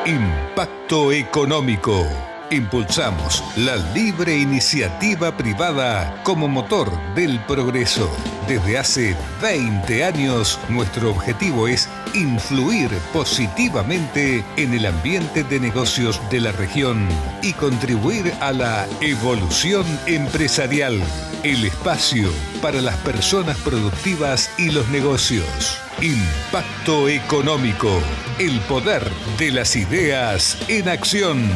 Impacto económico. Impulsamos la libre iniciativa privada como motor del progreso. Desde hace 20 años, nuestro objetivo es influir positivamente en el ambiente de negocios de la región y contribuir a la evolución empresarial, el espacio para las personas productivas y los negocios. Impacto económico, el poder de las ideas en acción.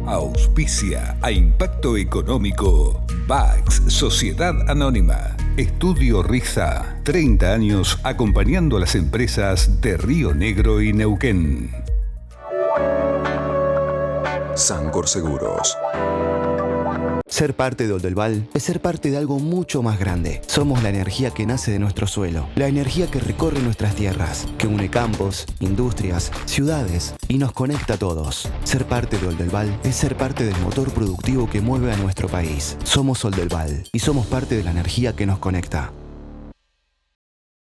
Auspicia a Impacto Económico VAX, Sociedad Anónima. Estudio Riza, 30 años acompañando a las empresas de Río Negro y Neuquén. Sancor Seguros. Ser parte de Oldelval es ser parte de algo mucho más grande. Somos la energía que nace de nuestro suelo, la energía que recorre nuestras tierras, que une campos, industrias, ciudades y nos conecta a todos. Ser parte de Oldelval es ser parte del motor productivo que mueve a nuestro país. Somos Oldelval y somos parte de la energía que nos conecta.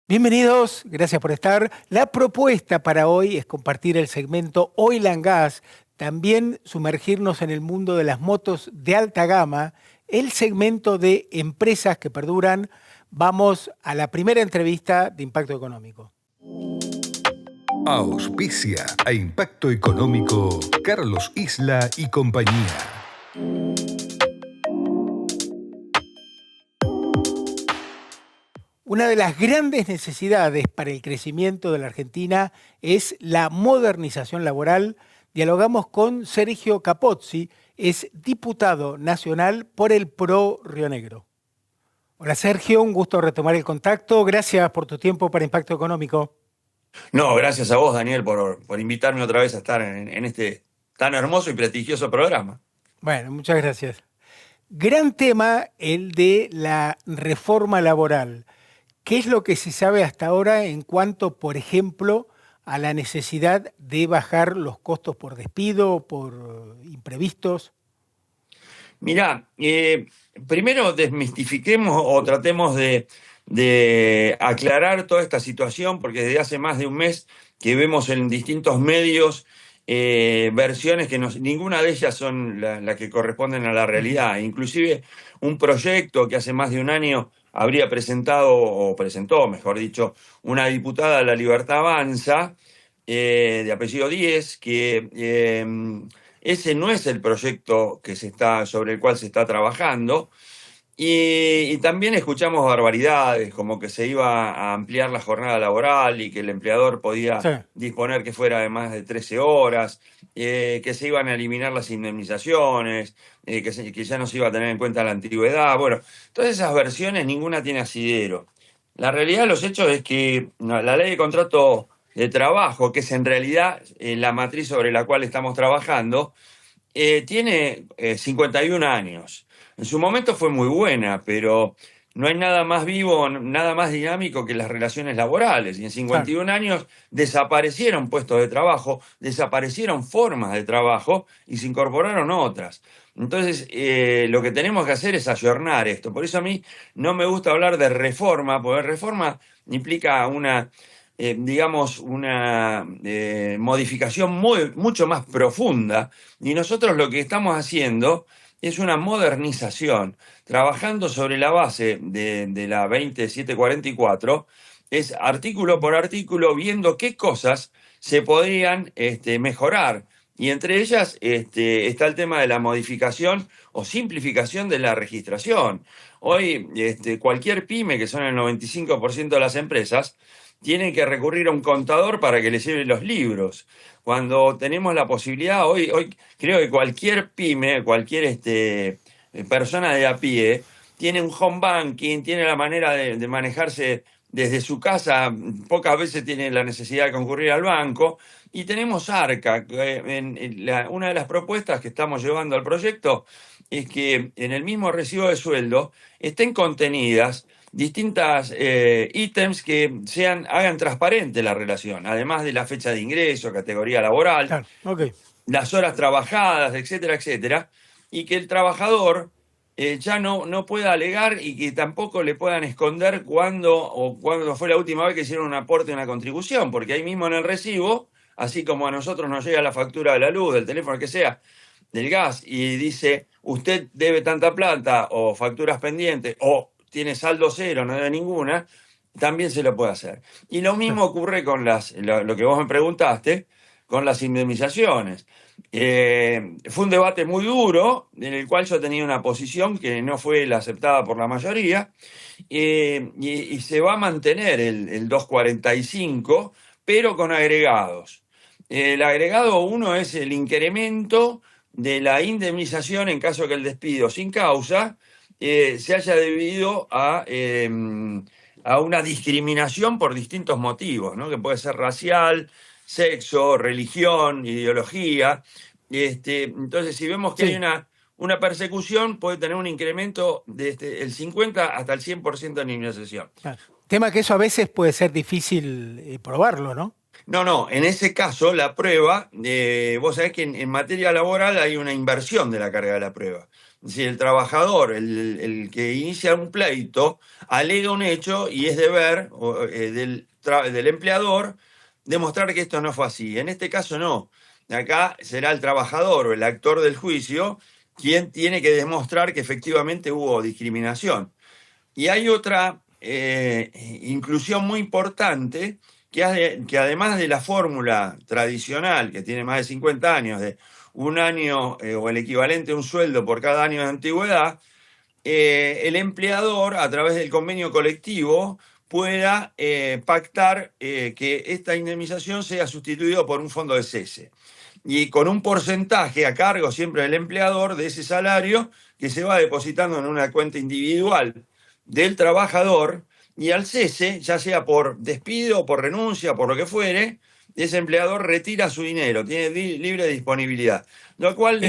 Bienvenidos, gracias por estar. La propuesta para hoy es compartir el segmento Oil and Gas, también sumergirnos en el mundo de las motos de alta gama, el segmento de empresas que perduran. Vamos a la primera entrevista de Impacto Económico. Auspicia a Impacto Económico Carlos Isla y compañía. Una de las grandes necesidades para el crecimiento de la Argentina es la modernización laboral. Dialogamos con Sergio Capozzi, es diputado nacional por el PRO Río Negro. Hola Sergio, un gusto retomar el contacto. Gracias por tu tiempo para Impacto Económico. No, gracias a vos, Daniel, por invitarme otra vez a estar en este tan hermoso y prestigioso programa. Bueno, muchas gracias. Gran tema el de la reforma laboral. ¿Qué es lo que se sabe hasta ahora en cuanto, por ejemplo, a la necesidad de bajar los costos por despido, por imprevistos? Mirá, primero desmistifiquemos o tratemos de aclarar toda esta situación, porque desde hace más de un mes que vemos en distintos medios versiones que ninguna de ellas son la que corresponden a la realidad. Inclusive un proyecto que hace más de un año habría presentado, o presentó, mejor dicho, una diputada de La Libertad Avanza, de apellido Díez, que ese no es el proyecto sobre el cual se está trabajando. Y también escuchamos barbaridades, como que se iba a ampliar la jornada laboral y que el empleador podía disponer que fuera de más de 13 horas, que se iban a eliminar las indemnizaciones, que ya no se iba a tener en cuenta la antigüedad. Bueno, todas esas versiones ninguna tiene asidero. La realidad de los hechos es que la ley de contrato de trabajo, que es en realidad la matriz sobre la cual estamos trabajando, tiene 51 años. En su momento fue muy buena, pero no hay nada más vivo, nada más dinámico que las relaciones laborales. Y en 51 años desaparecieron puestos de trabajo, desaparecieron formas de trabajo y se incorporaron otras. Entonces, lo que tenemos que hacer es ayornar esto. Por eso a mí no me gusta hablar de reforma, porque reforma implica una modificación mucho más profunda. Y nosotros lo que estamos haciendo es una modernización, trabajando sobre la base de la 20744, es artículo por artículo, viendo qué cosas se podrían mejorar. Y entre ellas está el tema de la modificación o simplificación de la registración. Hoy cualquier pyme, que son el 95% de las empresas, tienen que recurrir a un contador para que les lleve los libros. Cuando tenemos la posibilidad, hoy creo que cualquier pyme, cualquier persona de a pie, tiene un home banking, tiene la manera de manejarse desde su casa, pocas veces tiene la necesidad de concurrir al banco, y tenemos ARCA. Una de las propuestas que estamos llevando al proyecto es que en el mismo recibo de sueldo estén contenidas distintas ítems que hagan transparente la relación, además de la fecha de ingreso, categoría laboral, las horas trabajadas, etcétera, etcétera, y que el trabajador ya no pueda alegar y que tampoco le puedan esconder cuándo fue la última vez que hicieron un aporte, una contribución, porque ahí mismo en el recibo, así como a nosotros nos llega la factura de la luz, del teléfono, que sea, del gas, y dice, usted debe tanta plata, o facturas pendientes, o tiene saldo cero, no debe ninguna, también se lo puede hacer. Y lo mismo ocurre con lo que vos me preguntaste, con las indemnizaciones. Fue un debate muy duro, en el cual yo tenía una posición que no fue la aceptada por la mayoría, y se va a mantener el 245, pero con agregados. El agregado 1 es el incremento de la indemnización en caso que el despido sin causa se haya debido a una discriminación por distintos motivos, ¿no? Que puede ser racial, sexo, religión, ideología. Entonces, si vemos que hay una persecución, puede tener un incremento de el 50 hasta el 100% de indemnización. Claro. Tema que eso a veces puede ser difícil probarlo, ¿no? No, en ese caso la prueba, vos sabés que en materia laboral hay una inversión de la carga de la prueba. Si el trabajador, el que inicia un pleito, alega un hecho y es deber del empleador demostrar que esto no fue así. En este caso no. Acá será el trabajador o el actor del juicio quien tiene que demostrar que efectivamente hubo discriminación. Y hay otra inclusión muy importante que además de la fórmula tradicional, que tiene más de 50 años, de un año o el equivalente a un sueldo por cada año de antigüedad, el empleador, a través del convenio colectivo, pueda pactar que esta indemnización sea sustituida por un fondo de cese. Y con un porcentaje a cargo siempre del empleador de ese salario que se va depositando en una cuenta individual del trabajador, y al cese, ya sea por despido, por renuncia, por lo que fuere, ese empleador retira su dinero, tiene libre disponibilidad. Lo cual,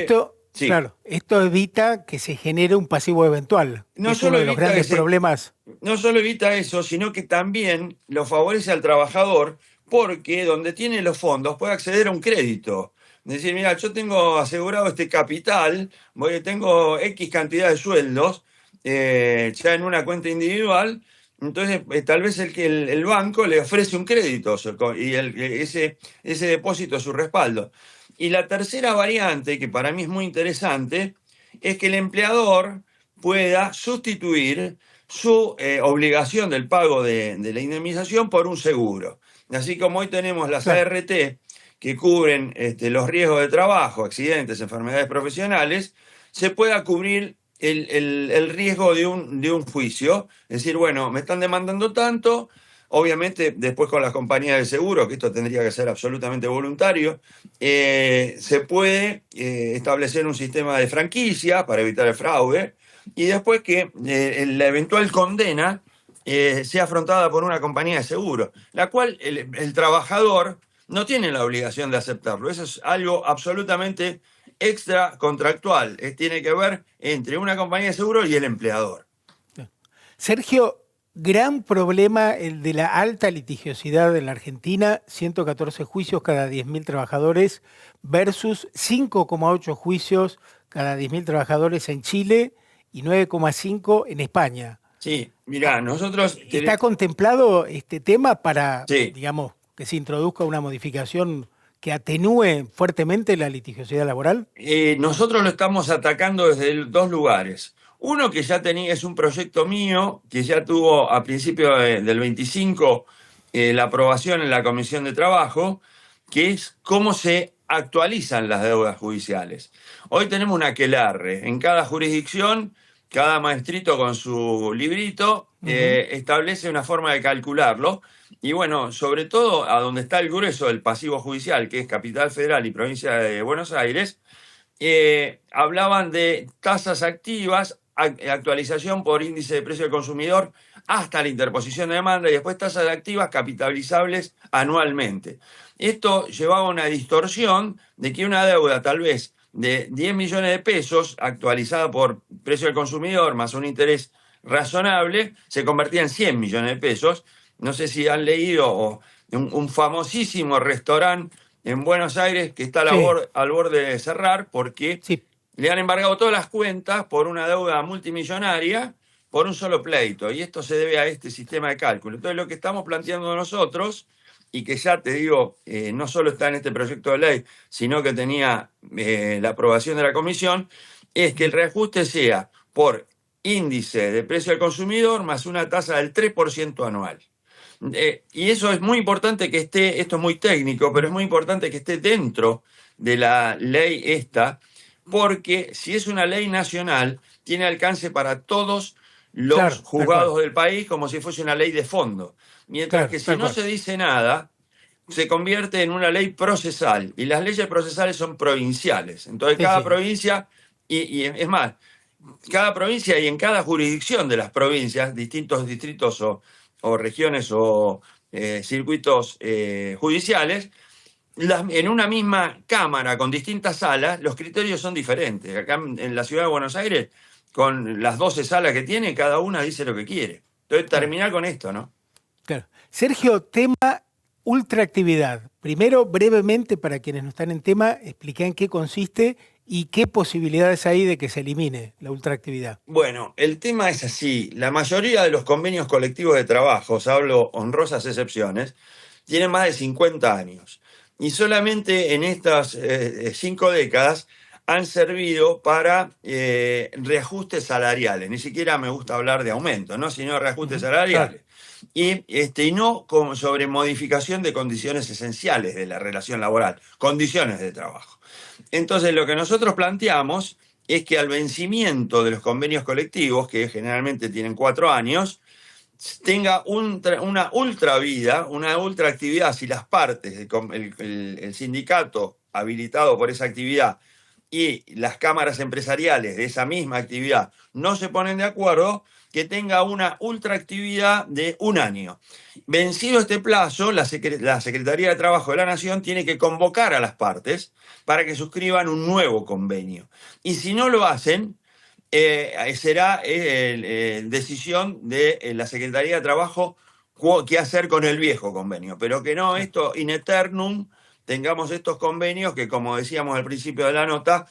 sí. Claro, esto evita que se genere un pasivo eventual. No es solo uno de los grandes problemas. No solo evita eso, sino que también lo favorece al trabajador, porque donde tiene los fondos puede acceder a un crédito. Es decir, mira, yo tengo asegurado este capital, tengo X cantidad de sueldos ya en una cuenta individual. Entonces, tal vez el banco le ofrece un crédito y ese depósito es su respaldo. Y la tercera variante, que para mí es muy interesante, es que el empleador pueda sustituir su obligación del pago de la indemnización por un seguro. Así como hoy tenemos las ART que cubren los riesgos de trabajo, accidentes, enfermedades profesionales, se pueda cubrir el riesgo de un juicio. Es decir, bueno, me están demandando tanto, obviamente después con las compañías de seguro, que esto tendría que ser absolutamente voluntario, se puede establecer un sistema de franquicia para evitar el fraude, y después que la eventual condena sea afrontada por una compañía de seguro, la cual el trabajador no tiene la obligación de aceptarlo. Eso es algo absolutamente extra contractual, tiene que ver entre una compañía de seguro y el empleador. Sergio, gran problema el de la alta litigiosidad en la Argentina, 114 juicios cada 10.000 trabajadores versus 5,8 juicios cada 10.000 trabajadores en Chile y 9,5 en España. Sí, mirá, nosotros... ¿Está contemplado este tema para, sí, digamos, que se introduzca una modificación que atenúe fuertemente la litigiosidad laboral? Nosotros lo estamos atacando desde dos lugares. Uno que ya es un proyecto mío, que ya tuvo a principios del 25 la aprobación en la Comisión de Trabajo, que es cómo se actualizan las deudas judiciales. Hoy tenemos un aquelarre. En cada jurisdicción, cada maestrito con su librito establece una forma de calcularlo. Y bueno, sobre todo a donde está el grueso del pasivo judicial, que es Capital Federal y Provincia de Buenos Aires, hablaban de tasas activas, actualización por índice de precio del consumidor hasta la interposición de demanda, y después tasas activas capitalizables anualmente. Esto llevaba a una distorsión de que una deuda tal vez de 10 millones de pesos, actualizada por precio del consumidor más un interés razonable, se convertía en 100 millones de pesos. No sé si han leído un famosísimo restaurante en Buenos Aires que está al borde de cerrar porque le han embargado todas las cuentas por una deuda multimillonaria por un solo pleito. Y esto se debe a este sistema de cálculo. Entonces, lo que estamos planteando nosotros, y que ya te digo, no solo está en este proyecto de ley, sino que tenía la aprobación de la comisión, es que el reajuste sea por índice de precio al consumidor más una tasa del 3% anual. Y eso es muy importante que esté, esto es muy técnico, pero es muy importante que esté dentro de la ley esta, porque si es una ley nacional, tiene alcance para todos los Claro, tal cual. juzgados del país como si fuese una ley de fondo. Mientras Claro, que si tal no cual. se dice nada, se convierte en una ley procesal. Y las leyes procesales son provinciales. Entonces Sí, cada sí. provincia, y es más, cada provincia y en cada jurisdicción de las provincias, distintos distritos o regiones o circuitos judiciales, en una misma cámara con distintas salas, los criterios son diferentes. Acá en la ciudad de Buenos Aires, con las 12 salas que tiene, cada una dice lo que quiere. Entonces, Claro, terminar con esto, ¿no? claro. Sergio, tema ultraactividad. Primero, brevemente, para quienes no están en tema, expliqué en qué consiste y qué posibilidades hay de que se elimine la ultraactividad. Bueno, el tema es así. La mayoría de los convenios colectivos de trabajo, salvo honrosas excepciones, tienen más de 50 años. Y solamente en estas 5 décadas han servido para reajustes salariales. Ni siquiera me gusta hablar de aumento, ¿no? Sino reajustes Ujú, claro, salariales. Y no sobre modificación de condiciones esenciales de la relación laboral, condiciones de trabajo. Entonces, lo que nosotros planteamos es que al vencimiento de los convenios colectivos, que generalmente tienen 4 años, tenga una ultravida, una ultraactividad, si las partes, el sindicato habilitado por esa actividad y las cámaras empresariales de esa misma actividad no se ponen de acuerdo, que tenga una ultraactividad de 1 año. Vencido este plazo, la Secretaría de Trabajo de la Nación tiene que convocar a las partes para que suscriban un nuevo convenio. Y si no lo hacen, será decisión de la Secretaría de Trabajo qué hacer con el viejo convenio, pero que no esto in eternum tengamos estos convenios que, como decíamos al principio de la nota,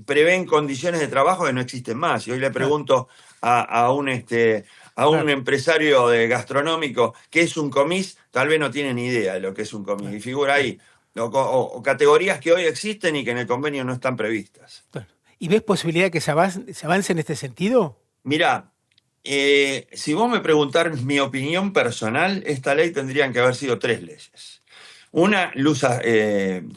prevén condiciones de trabajo que no existen más. Y hoy le claro, pregunto a un claro. empresario gastronómico qué es un comis, tal vez no tiene ni idea de lo que es un comis, y figura ahí. O categorías que hoy existen y que en el convenio no están previstas. Claro. ¿Y ves posibilidad de que se avance en este sentido? Mirá, si vos me preguntás mi opinión personal, esta ley tendrían que haber sido 3 leyes. Una, luz,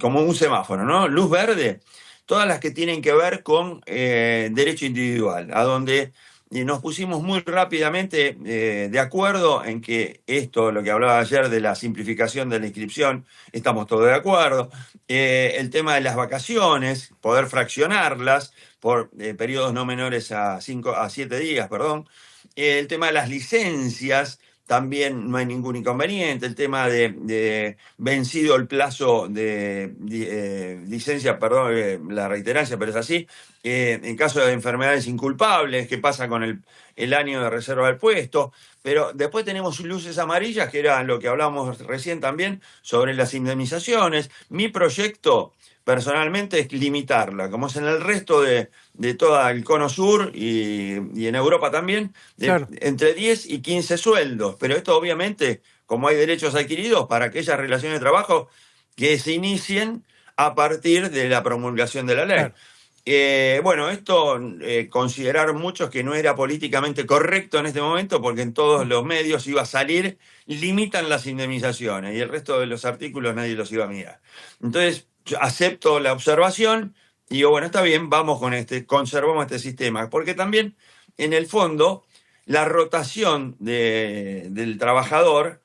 como un semáforo, ¿no? Luz verde, todas las que tienen que ver con derecho individual, a donde nos pusimos muy rápidamente de acuerdo en que esto, lo que hablaba ayer de la simplificación de la inscripción, estamos todos de acuerdo. El tema de las vacaciones, poder fraccionarlas por periodos no menores a 7 días, perdón. El tema de las licencias, también no hay ningún inconveniente. El tema de vencido el plazo de licencia, perdón, la reiterancia, pero es así. En caso de enfermedades inculpables, ¿qué pasa con el año de reserva del puesto? Pero después tenemos luces amarillas, que era lo que hablábamos recién también, sobre las indemnizaciones. Mi proyecto, personalmente, es limitarla, como es en el resto de todo el cono sur y en Europa también, Claro, entre 10 y 15 sueldos. Pero esto obviamente, como hay derechos adquiridos para aquellas relaciones de trabajo que se inicien a partir de la promulgación de la ley. claro. Bueno, esto consideraron muchos que no era políticamente correcto en este momento porque en todos los medios iba a salir, limitan las indemnizaciones y el resto de los artículos nadie los iba a mirar. Entonces, yo acepto la observación y digo, bueno, está bien, vamos con conservamos este sistema, porque también en el fondo la rotación del trabajador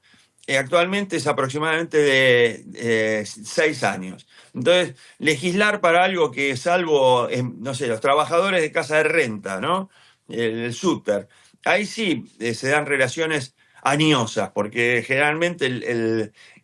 actualmente es aproximadamente de 6 años. Entonces, legislar para algo que salvo, no sé, los trabajadores de casa de renta, ¿no? El súper, ahí sí se dan relaciones añosas, porque generalmente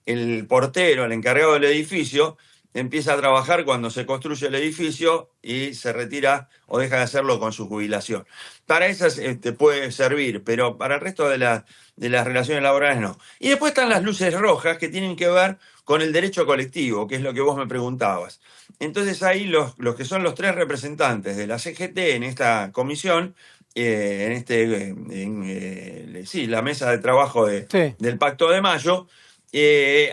el portero, el encargado del edificio, empieza a trabajar cuando se construye el edificio y se retira o deja de hacerlo con su jubilación. Para esas puede servir, pero para el resto de las relaciones laborales no. Y después están las luces rojas que tienen que ver con el derecho colectivo, que es lo que vos me preguntabas. Entonces ahí los que son los 3 representantes de la CGT en esta comisión, la mesa de trabajo Sí. del Pacto de Mayo,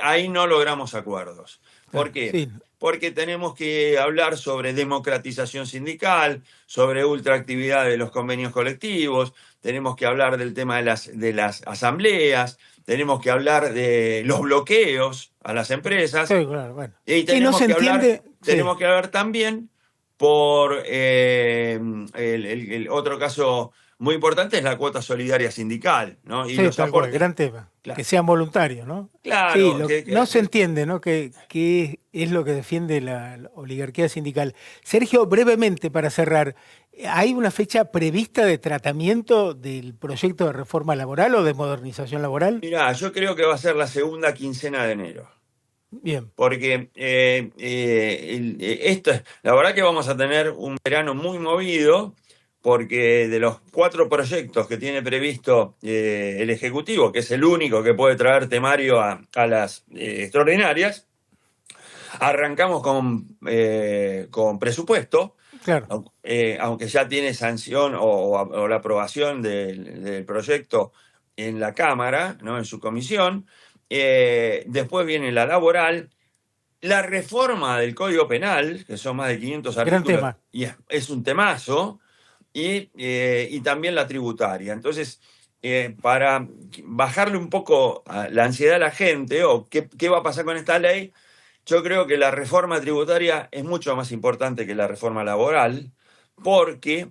ahí no logramos acuerdos. ¿Por qué? Sí. Porque tenemos que hablar sobre democratización sindical, sobre ultraactividad de los convenios colectivos, tenemos que hablar del tema de las asambleas, tenemos que hablar de los bloqueos a las empresas. Sí, claro, bueno. Y Sí, no se entiende. Tenemos que hablar también por el otro caso muy importante es la cuota solidaria sindical, ¿no? Y Sí, los tal cual, aportes. gran tema. Claro. Que sean voluntarios, ¿no? Claro, Sí, que- no se entiende, ¿no? ¿Qué es lo que defiende la oligarquía sindical? Sergio, brevemente para cerrar, ¿hay una fecha prevista de tratamiento del proyecto de reforma laboral o de modernización laboral? Mirá, yo creo que va a ser la segunda quincena de enero. Bien, Porque la verdad que vamos a tener un verano muy movido, porque de los 4 proyectos que tiene previsto el Ejecutivo, que es el único que puede traer temario a las extraordinarias, arrancamos con presupuesto, claro. aunque ya tiene sanción o la aprobación del proyecto en la Cámara, ¿no? En su comisión. Después viene la laboral, la reforma del Código Penal, que son más de 500 Gran artículos, tema. y es un temazo, y también la tributaria. Entonces, para bajarle un poco la ansiedad a la gente, o qué va a pasar con esta ley, yo creo que la reforma tributaria es mucho más importante que la reforma laboral, porque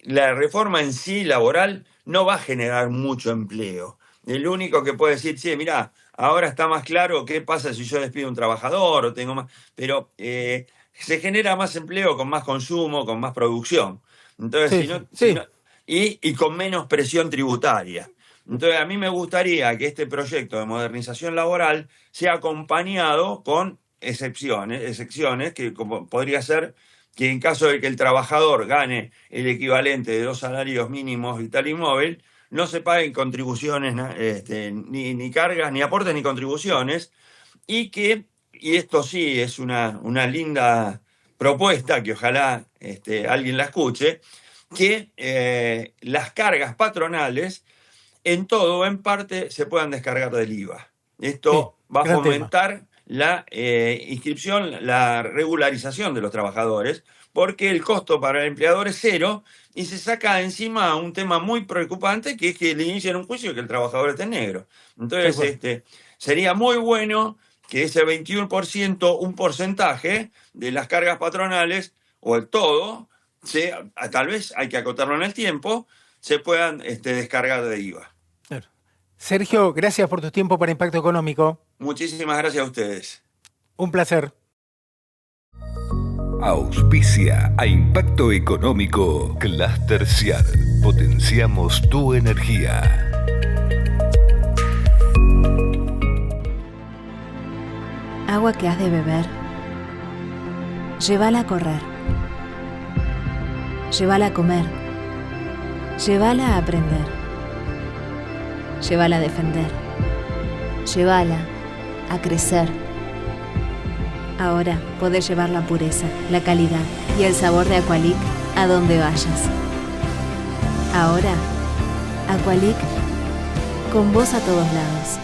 la reforma en sí laboral no va a generar mucho empleo. El único que puede decir, sí, mirá, ahora está más claro qué pasa si yo despido a un trabajador o tengo más. Pero se genera más empleo con más consumo, con más producción. Entonces, Sí. y con menos presión tributaria. Entonces, a mí me gustaría que este proyecto de modernización laboral sea acompañado con excepciones que como podría ser que en caso de que el trabajador gane el equivalente de 2 salarios mínimos vital y móvil, no se paguen contribuciones, ni cargas, ni aportes, ni contribuciones, y esto sí es una linda propuesta, que ojalá alguien la escuche, que las cargas patronales en todo o en parte se puedan descargar del IVA. Esto va a gran fomentar la inscripción, la regularización de los trabajadores, porque el costo para el empleador es 0 y se saca encima un tema muy preocupante, que es que le inician un juicio y que el trabajador esté negro. Entonces, sería muy bueno que ese 21%, un porcentaje de las cargas patronales, o el todo, tal vez hay que acotarlo en el tiempo, se puedan descargar de IVA. Claro. Sergio, gracias por tu tiempo para Impacto Económico. Muchísimas gracias a ustedes. Un placer. Auspicia a Impacto Económico Cluster Ciar. Potenciamos tu energía. Agua que has de beber. Llévala a correr. Llévala a comer. Llévala a aprender. Llévala a defender. Llévala a crecer. Ahora podés llevar la pureza, la calidad y el sabor de Aqualic a donde vayas. Ahora, Aqualic, con vos a todos lados.